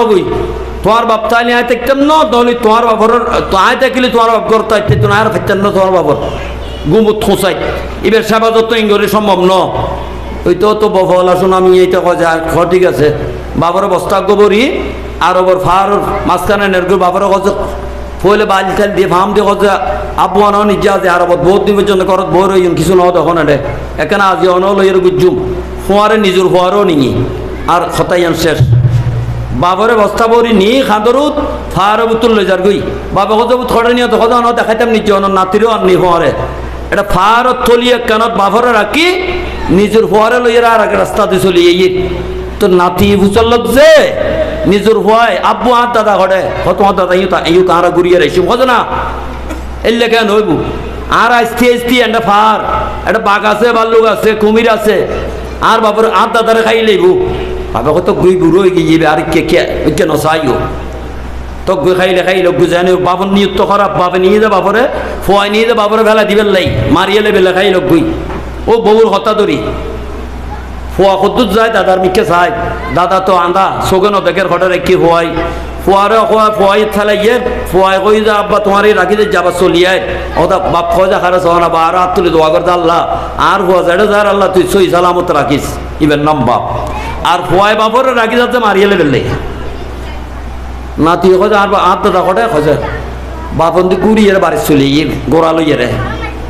গই তোমার বাপ তাইলে আয় দেখতাম ন তাহলে তোমার বাবার আয় দেখিলে তোমার বাপ ঘর তাইতে তো আর ফেরতেন না তোমার বাবার গুমুত খোঁচাই এবার সেবা যত ইঙ্গরে সম্ভব ন ওই তো বফল আসুন আমি এইটা কজা ঠিক আছে বাবার বস্তা গোবরি আর ওর ফার মাঝখানে নেরগুর বাবার কজ ফলে বাল চাল দিয়ে ফাম দিয়ে কজা আব্বু আনাও নিজে আছে আর বহুত দিনের জন্য করত বই রইন কিছু ন তখন এডে এখানে আজি অনল এর গুজুম ফোয়ারে নিজের ফোয়ারও নিয়ে আর খতাইয়ান শেষ বাবরে বস্তা বরি নি খাদরুত ফারে বুতুল লই যার গই বাবা কত থড়ে নিয়ে তখন অন দেখাইতাম নিজে অন নাতিরও আর নি ফোয়ারে এটা ফার তলিয়ে কানত বাবরে রাখি নিজের ফোয়ারে লইয়া আর এক রাস্তা দিয়ে চলি এই তো নাতি বুচল যে নিজের ফোয়ায় আব্বু আর দাদা ঘটে কত দাদা ইউ তাঁরা ঘুরিয়ে রেছি কত না এলে কেন হইব আর আস্তি আস্তি একটা ফার একটা বাঘ আছে বাল্লুক আছে কুমির আছে আর বাবার আর দাদারে খাই লইব বাবা কত গুই বুড়ো হয়ে গিয়ে আর কেন চাইও তো গুই খাইলে গুজানি বাবন নিয়ুক্ত খারাপ বাবা নিয়ে যা বাপরে ফোয়াই নিয়ে যা বাপরে বেলা দিবেন লাই মারিয়ে বেলা খাইল গুই ও বউর হতা ধরি ফোয়া কদ্দুত যায় দাদার মিকে চাই দাদা তো আন্দা সোগেন দেখের ঘটে কি ফোয়াই ফোয়ারে ফোয়াই থালাইয়ে ফোয়াই কই যা আব্বা তোমার এই রাখি যাবা চলিয়ায় ওটা বাপ খোঁজা খারে সহনা বা আর হাত তুলে দোয়া করতে আল্লাহ আর ফোয়া যাড়ে যার আল্লাহ তুই সই সালামত রাখিস ইবেন নাম বাপ আর ফোয়াই বাপরে রাখি যাতে মারিয়ে লেবেলে নাতি খোঁজা আর হাত দাদা ঘটে খোঁজে বাপন্দি গুড়িয়ে বাড়ি চলে ইয়ে গোড়া লইয়ে রে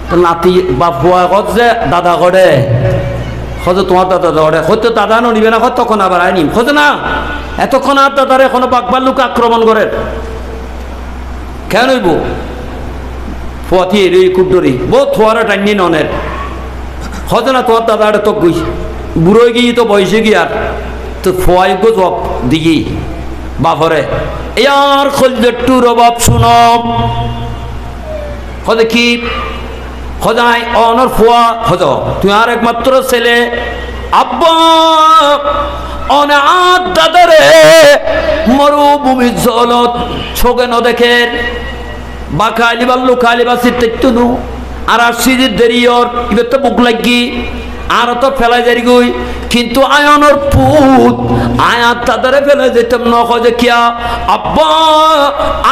তো নাতি বাপ ফোয়া খোঁজে দাদা ঘটে খোঁজে তোমার দাদা ঘটে হয়তো দাদা নিবে না তখন আবার আইনি খোঁজে না এতক্ষণ আর দাদারে এখনো বাকবার লোক আক্রমণ করে কেন হইব ফোয়াতি এরি কুটরি বহুত ফোয়ারা টাইনি ননের খোঁজে না তোমার দাদা তো গই বুড়ো গিয়ে তো বয়সে গিয়ে আর তো ফোয়াই গো জব দিগি বাপরে ইয়ার খোঁজটু রবাব শুনম খোঁজে কি খোঁজাই অনর ফোয়া খোঁজ তুই আর একমাত্র ছেলে আব্বা অনাথ দাদারে মরুভূমি জলত ছোকে ন দেখে বাখালি বাল্লু খালি বাসি তেতুনু আর আসিদির দেরিয়র ইবে তো বুক লাগি আর তো ফেলাই যারি গই কিন্তু আয়নর পুত আয়াত দাদারে ফেলে যেতাম ন খোঁজে কিয়া আব্বা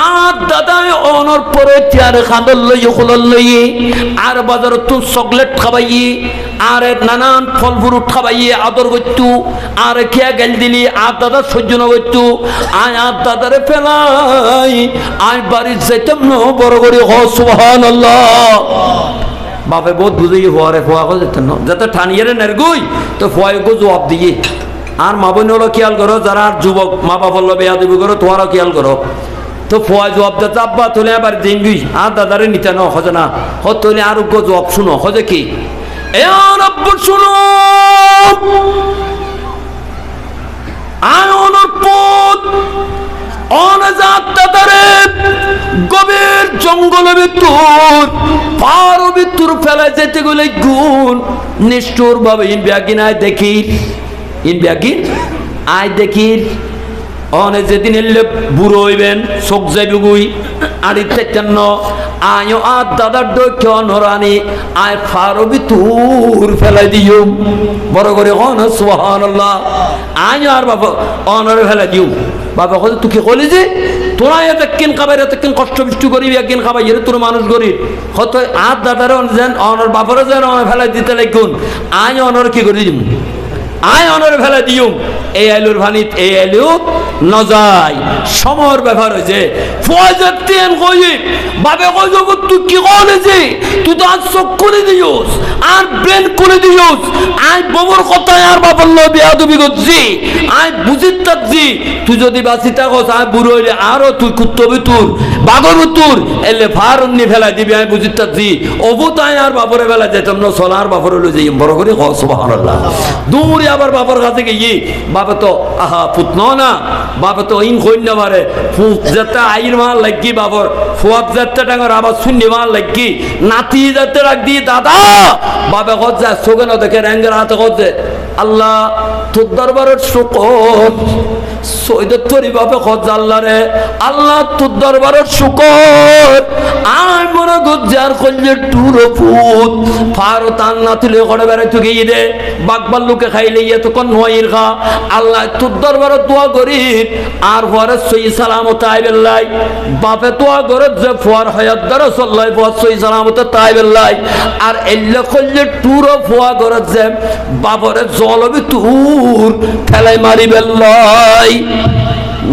আর দাদায় অনর পরে তিয়ার খাঁদল লই খুলল লই আর বাজার তুন চকলেট খাবাই আর নানান ফল ফ্রুট খাবাই আদর করতু আর খেয়া গেল দিলি আর দাদা সহ্য ন করতু আয়াত দাদারে ফেলাই আয় বাড়ি যেতাম ন বড় করে হ সুবহানাল্লাহ বাপে বহুত বুঝে ফোয়ারে ফোয়া গো যেতেন না যাতে ঠানিয়ে নেরগুই তো ফোয়াই গো জবাব দিয়ে আর মা বোন হলো খেয়াল করো যারা যুবক মা বাপ হলো বেয়া দেবী করো তোমারও খেয়াল করো তো ফোয়া জবাব দিতে আব্বা তোলে আবার দিনগুই আর দাদারে নিতে না হজে না হ তোলে আর গো জবাব শুনো হজে কি এ আব্বু শুনো আয়নের পুত অনাজাত দাদারে গভীর জঙ্গলের ভিতর পার ভিতর ফেলা যেতে গেলে গুণ নিষ্ঠুর ভাবে ইনবিয়াগিন আয় দেখি ইনবিয়াগিন আয় দেখি অনে যেদিন এলে বুড়ো হইবেন চোখ যাইব গুই আড়ি তেতান্ন আয় আর দাদার দক্ষ নরানি আয় ফারো ভিতর ফেলাই দিও বড় করে অন সুবহানাল্লাহ আয় আর বাবা অনরে ফেলাই দিও বাবা কত তুই কি কলি যে তোরা এতক্ষণ খাবার এতক্ষণ কষ্ট বৃষ্টি করিবি একদিন খাবার এর তোর মানুষ গরিব হয়তো আর দাদারে যেন অনর বাপরে যেন ফেলাই দিতে লাগুন আয় অনর কি করে দিম আয় অনর ফেলাই দিও এই আলুর ভানিত এই আলু নজাই সমর ব্যাপার হয়েছে ফয়জাতেন কই বাবে কই জগৎ তুই কি কইলে যে তুই তো আজ চোখ করে দিওস আর ব্রেন করে দিওস আই ববর কথা আর বাবার লো বিয়াদবি করছি আই বুঝিতাছি তুই যদি বাঁচি থাকস আই বুড়ো হইলে আরো তুই কুত্তবি তোর বাগর তোর এলে ফারুন্নি ফেলাই দিবি আমি বুঝিতাছি অবতায় আর বাপরে বেলা যেতাম না সোনার বাপরে লো যাই বড় করে হ সুবহানাল্লাহ দূরে আবার বাবার কাছে গিয়ে বাবা তো আহা পুতন না বাবা তো ইন কইন না পারে ফুক যেতে আইর মাল লাগি বাবার ফুয়াক যেতে টাঙ্গার আবার শূন্য মাল লাগি নাতি যেতে রাখ দিয়ে দাদা বাবা কত যায় সোগেন দেখে র্যাঙ্গের হাতে কত আল্লাহ তোর দরবারের শুকর সৈয়দ তরি বাপে খোঁজ আল্লাহ রে আল্লাহ তোর দরবারের শুকর আয় মনে গুজ্জার করলে টুরো ফুট ফারো তান না তুলে করে বেড়াই তুই গিয়ে দে বাগবার লোকে খাইলে ইয়ে তখন নয়ের খা আল্লাহ তোর দরবারের দোয়া করি আর পরে সই সালামত আইবেল্লাই বাপে দোয়া করে যে ফোয়ার হয়াত দ্বারা চল্লাই ফোয়ার সই সালামত তাইবেল্লাই আর এল্লে করলে টুরো ফোয়া করে যে বাপরে জলবি তুর ফেলাই মারি বেল্লাই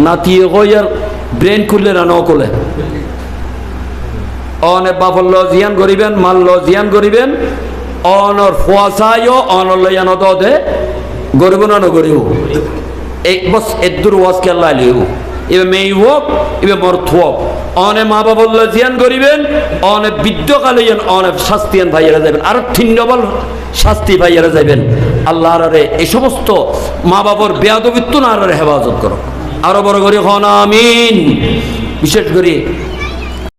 নাতিয়ে কইয়ার ব্রেন খুললে না নকলে অনে বাপর লজিয়ান করিবেন মাল লজিয়ান করিবেন অনর ফোয়া চাইও অনর লইয়ান দে গরিব না নগরিব এক বস এদুর ওয়াজ কেল্লা লিও এবার মেয়ে হোক এবার মর্থ হোক অনে মা বাবার লজিয়ান করিবেন অনে বিদ্যকালে অনেক শাস্তিয়ান ভাইয়েরা যাবেন আর 3 ডবল শাস্তি ভাইয়েরা যাবেন আল্লাহ আরে এই সমস্ত মা বাবার বেয়াদবিত্ব না আর হেফাজত করো আরো বড় করে হন আমিন বিশেষ করে